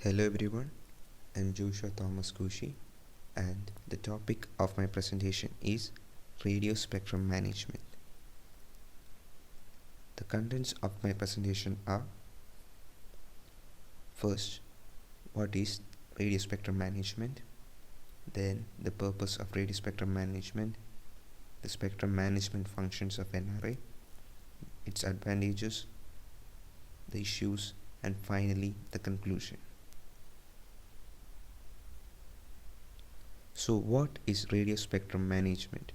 Hello everyone, I'm Joshua Thomas Kushi, and the topic of my presentation is radio spectrum management. The contents of my presentation are: first, what is radio spectrum management, then the purpose of radio spectrum management, the spectrum management functions of NRA, its advantages, the issues, and finally the conclusion. So what is radio spectrum management?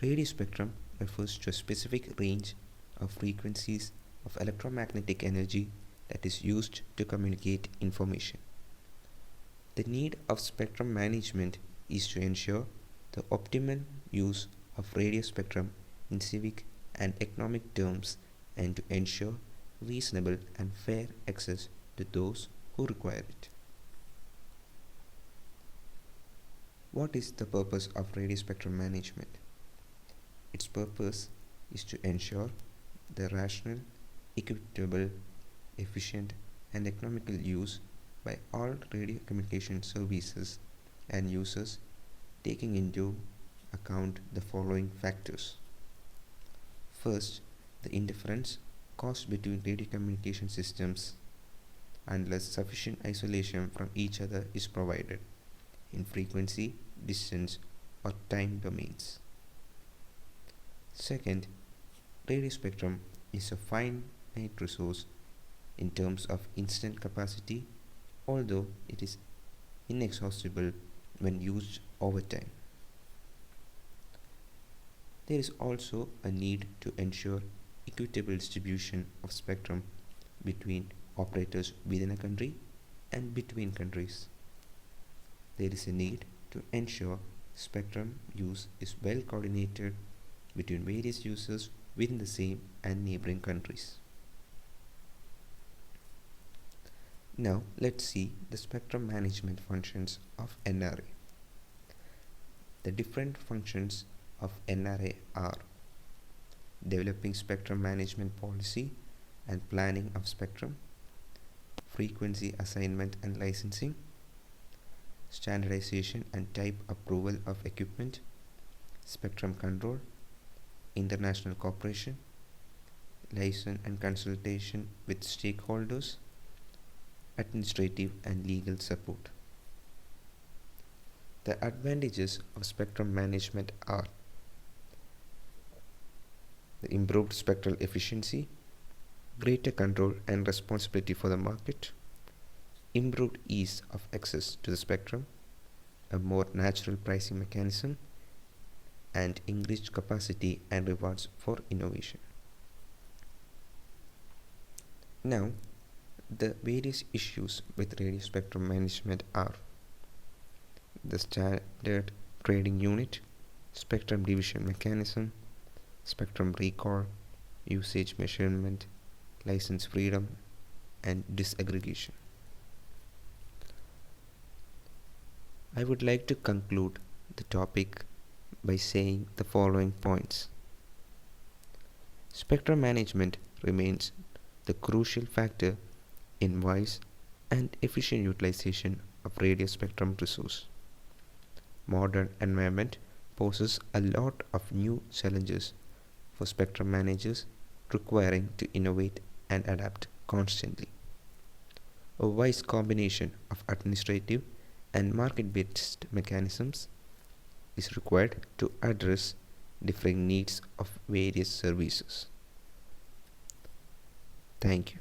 Radio spectrum refers to a specific range of frequencies of electromagnetic energy that is used to communicate information. The need of spectrum management is to ensure the optimal use of radio spectrum in civic and economic terms and to ensure reasonable and fair access to those who require it. What is the purpose of radio spectrum management? Its purpose is to ensure the rational, equitable, efficient, and economical use by all radio communication services and users, taking into account the following factors. First, the interference caused between radio communication systems unless sufficient isolation from each other is provided in frequency, distance, or time domains. Second, radio spectrum is a finite resource in terms of instant capacity, although it is inexhaustible when used over time. There is also a need to ensure equitable distribution of spectrum between operators within a country and between countries. There is a need to ensure spectrum use is well coordinated between various users within the same and neighboring countries. Now let's see the spectrum management functions of NRA. The different functions of NRA are developing spectrum management policy and planning of spectrum, frequency assignment and licensing, standardization and type approval of equipment, spectrum control, international cooperation, license and consultation with stakeholders, administrative and legal support. The advantages of spectrum management are the improved spectral efficiency, greater control and responsibility for the market, improved ease of access to the spectrum, a more natural pricing mechanism, and increased capacity and rewards for innovation. Now, the various issues with radio spectrum management are the standard trading unit, spectrum division mechanism, spectrum recall, usage measurement, license freedom, and disaggregation. I would like to conclude the topic by saying the following points. Spectrum management remains the crucial factor in wise and efficient utilization of radio spectrum resource. Modern environment poses a lot of new challenges for spectrum managers, requiring to innovate and adapt constantly. A wise combination of administrative and market-based mechanisms is required to address differing needs of various services. Thank you.